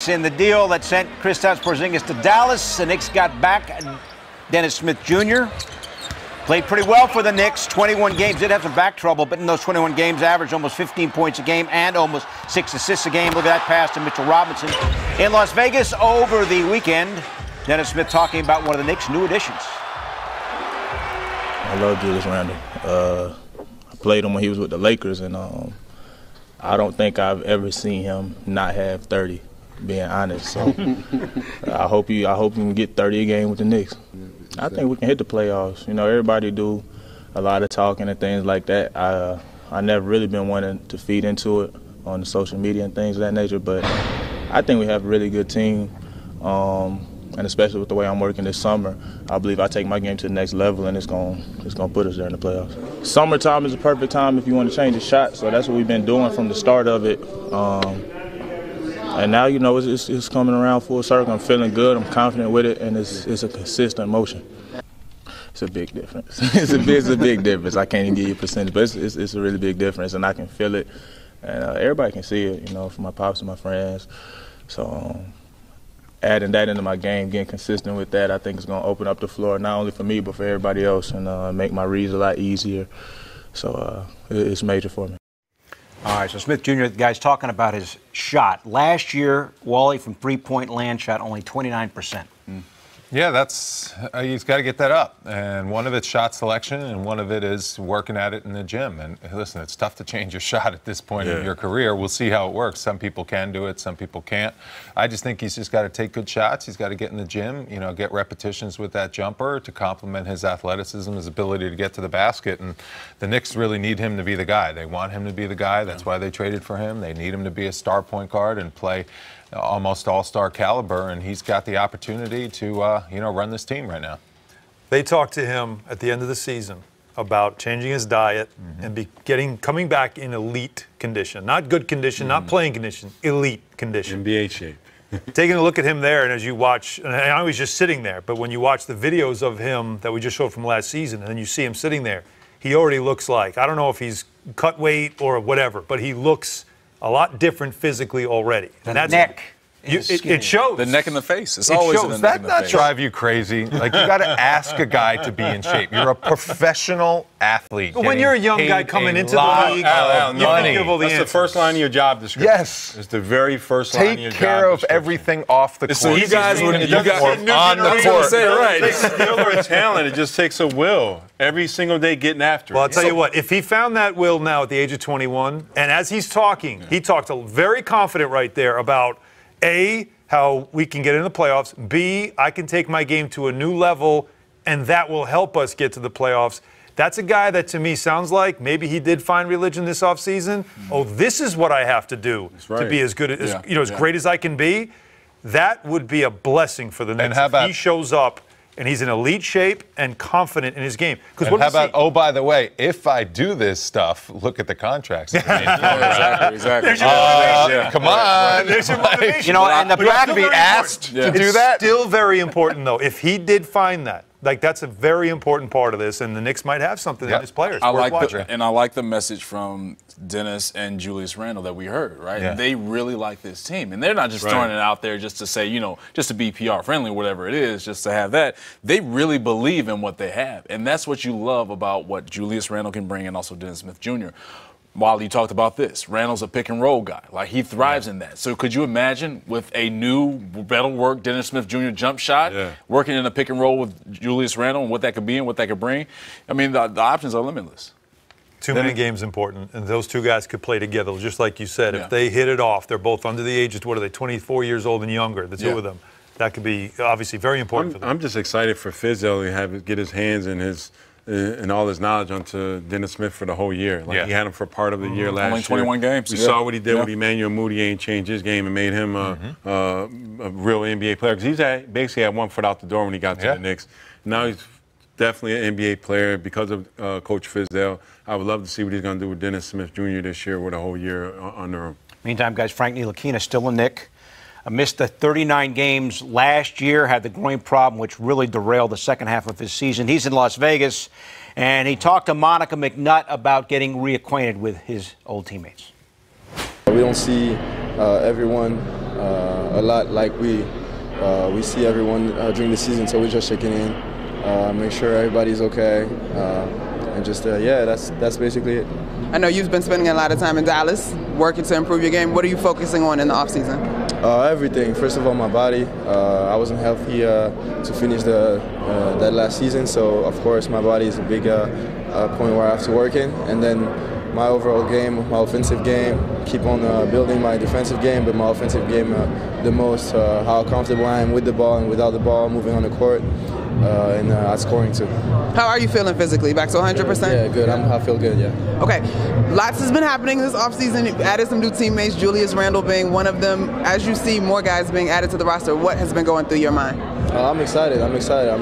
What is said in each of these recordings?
Knicks in the deal that sent Kristaps Porzingis to Dallas. The Knicks got back Dennis Smith Jr. Played pretty well for the Knicks. 21 games. Did have some back trouble, but in those 21 games, averaged almost 15 points a game and almost 6 assists a game. Look at that pass to Mitchell Robinson. In Las Vegas over the weekend, Dennis Smith talking about one of the Knicks' new additions. I love Julius Randle. I played him when he was with the Lakers, and I don't think I've ever seen him not have 30, being honest. So I hope he can get 30 a game with the Knicks. I think we can hit the playoffs. You know, everybody do a lot of talking and things like that. I never really been wanting to feed into it on the social media and things of that nature, but I think we have a really good team. And especially with the way I'm working this summer, I believe I take my game to the next level, and it's gonna put us there in the playoffs. Summertime is a perfect time if you want to change a shot, so that's what we've been doing from the start of it. And now, you know, it's coming around full circle. I'm feeling good. I'm confident with it, and it's a consistent motion. It's a big difference. it's a big difference. I can't even give you a percentage, but it's a really big difference, and I can feel it, and everybody can see it. You know, from my pops and my friends. So. Adding that into my game, getting consistent with that, I think is going to open up the floor not only for me but for everybody else, and make my reads a lot easier. So it's major for me. All right, so Smith Jr., the guy's talking about his shot. Last year, Wally from three-point land shot only 29%. Yeah, he's got to get that up. And one of it's shot selection, and one of it is working at it in the gym. And listen, it's tough to change your shot at this point in your career. We'll see how it works. Some people can do it, some people can't. I just think he's just got to take good shots. He's got to get in the gym, you know, get repetitions with that jumper to complement his athleticism, his ability to get to the basket. And the Knicks really need him to be the guy. They want him to be the guy. That's why they traded for him. They need him to be a star point guard and play almost all-star caliber, and he's got the opportunity to, run this team right now. They talked to him at the end of the season about changing his diet and coming back in elite condition. Not good condition, not playing condition, elite condition. NBA shape. Taking a look at him there, and as you watch, and I was just sitting there, but when you watch the videos of him that we just showed from last season, and then you see him sitting there, he already looks like, I don't know if he's cut weight or whatever, but he looks a lot different physically already. The neck. It shows. The neck and the face. It's always in the neck and the face. That drive you crazy? Like, you got to ask a guy to be in shape. You're a professional athlete. But when you're a young guy coming into the league, That's the first line of your job description. Yes. It's the very first line of your job description. Take care of everything off the court. So you guys would on the court. Say it right. It takes skill or talent. It just takes a will. Every single day getting after it. Well, I'll tell you what, if he found that will now at the age of 21, and as he's talking, he talked very confident right there about A, how we can get in the playoffs, B, I can take my game to a new level, and that will help us get to the playoffs. That's a guy that to me sounds like maybe he did find religion this offseason. Oh, this is what I have to do to be as good as as great as I can be. That would be a blessing for the Knicks if he shows up and he's in elite shape and confident in his game. Because how about, oh, by the way, if I do this stuff, look at the contracts. Exactly. There's your motivation. Come on. There's your motivation. You know, and the to be asked to do that? It's still very important, though. If he did find that, like, that's a very important part of this, and the Knicks might have something in his players. I like the message from Dennis and Julius Randle that we heard, right? Yeah. They really like this team, and they're not just throwing it out there just to say, just to be PR friendly, whatever it is, just to have that. They really believe in what they have, and that's what you love about what Julius Randle can bring, and also Dennis Smith Jr. While you talked about this, Randle's a pick and roll guy. Like, he thrives in that. So could you imagine with a new metalwork Dennis Smith Jr. jump shot, working in a pick and roll with Julius Randle and what that could be and what that could bring? I mean, the options are limitless. Too many games important, and those two guys could play together, just like you said. If they hit it off, they're both under the age of, 24 years old and younger, the two of them. That could be obviously very important for them. I'm just excited for Fizdale to get his hands and all his knowledge onto Dennis Smith for the whole year. Like, he had him for part of the year last year. Only 21 games. We saw what he did with Emmanuel Mudiay and changed his game and made him a real NBA player. Because he's basically had one foot out the door when he got to the Knicks. Now he's definitely an NBA player because of Coach Fizdale. I would love to see what he's going to do with Dennis Smith Jr. this year with a whole year under him. Meantime, guys, Frank Ntilikina still a Knick. Missed the 39 games last year, had the groin problem, which really derailed the second half of his season. He's in Las Vegas, and he talked to Monica McNutt about getting reacquainted with his old teammates. We don't see everyone a lot like we see everyone during the season. So we're just checking in, make sure everybody's okay, and just yeah, that's basically it. I know you've been spending a lot of time in Dallas working to improve your game. What are you focusing on in the offseason? Everything. First of all, my body. I wasn't healthy to finish that last season, so of course my body is a big point where I have to work in. And then my overall game, my offensive game, keep on building my defensive game, but my offensive game the most, how comfortable I am with the ball and without the ball, moving on the court, and scoring too. How are you feeling physically? Back to 100%? Yeah, good. I feel good, yeah. Okay. Lots has been happening this offseason. You've added some new teammates, Julius Randle being one of them. As you see more guys being added to the roster, what has been going through your mind? I'm excited. I'm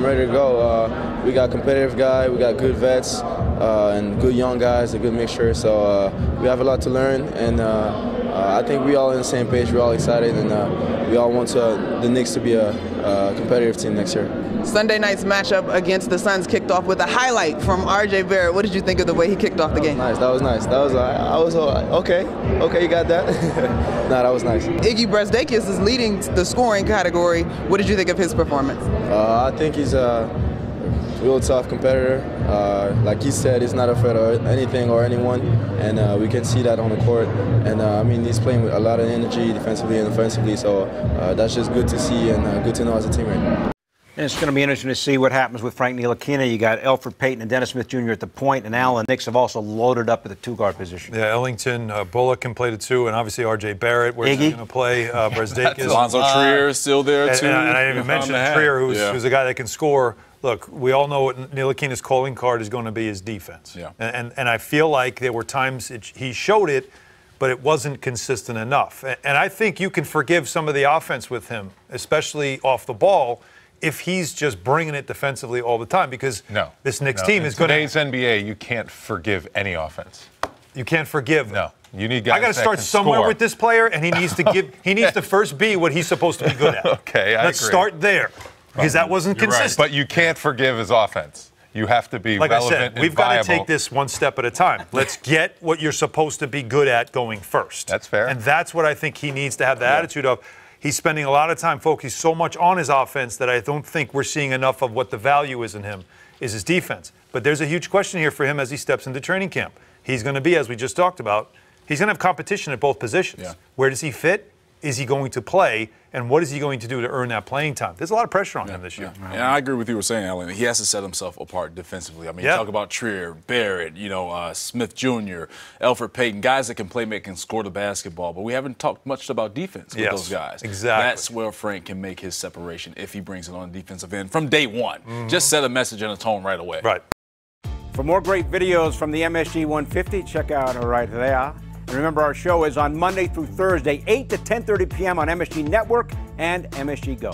ready to go. We got competitive guys, we got good vets, and good young guys, a good mixture. So we have a lot to learn, and I think we all on the same page. We're all excited, and we all want the Knicks to be a competitive team next year. Sunday night's matchup against the Suns kicked off with a highlight from R.J. Barrett. What did you think of the way he kicked off the game? Nice. That was nice. I was okay. Okay, you got that. Nah, that was nice. Iggy Brasdeikis is leading the scoring category. What did you think of his performance? I think he's a real tough competitor. Like he said, he's not afraid of anything or anyone, and we can see that on the court. And I mean, he's playing with a lot of energy defensively and offensively, so that's just good to see and good to know as a teammate. And it's going to be interesting to see what happens with Frank Ntilikina. You got Elfrid Payton and Dennis Smith Jr. at the point, and Allen. Knicks have also loaded up at the two-guard position. Yeah, Ellington, Bullock can play the two, and obviously R.J. Barrett. Where's he going to play? Brasdeikis. Alonzo Trier is still there, too. And I didn't even mention Trier, who's a guy that can score. Look, we all know what Ntilikina's calling card is going to be his defense. Yeah. And I feel like there were times he showed it, but it wasn't consistent enough. And I think you can forgive some of the offense with him, especially off the ball, if he's just bringing it defensively all the time, because this Knicks team is going to. In today's NBA, you can't forgive any offense. You can't forgive. No, you need guys. I got to start somewhere with this player, and he needs to give. He needs to first be what he's supposed to be good at. Okay, Let's start there, because that wasn't consistent. Right. But you can't forgive his offense. You have to be relevant I said, we've got to take this one step at a time. Let's get what you're supposed to be good at going first. That's fair. And that's what I think he needs to have the attitude of. He's spending a lot of time focusing so much on his offense that I don't think we're seeing enough of what the value is in him, is his defense. But there's a huge question here for him as he steps into training camp. He's going to be, as we just talked about, he's going to have competition at both positions. Yeah. Where does he fit? Is he going to play? And what is he going to do to earn that playing time? There's a lot of pressure on him this year. And I agree with you were saying, Alan. He has to set himself apart defensively. I mean, you talk about Trier, Barrett, Smith Jr., Elfrid Payton, guys that can play, make, and score the basketball. But we haven't talked much about defense with those guys. Exactly. That's where Frank can make his separation if he brings it on the defensive end from day one. Just set a message and a tone right away. Right. For more great videos from the MSG 150, check out right there. And remember, our show is on Monday through Thursday, 8 to 10:30 p.m. on MSG Network and MSG Go.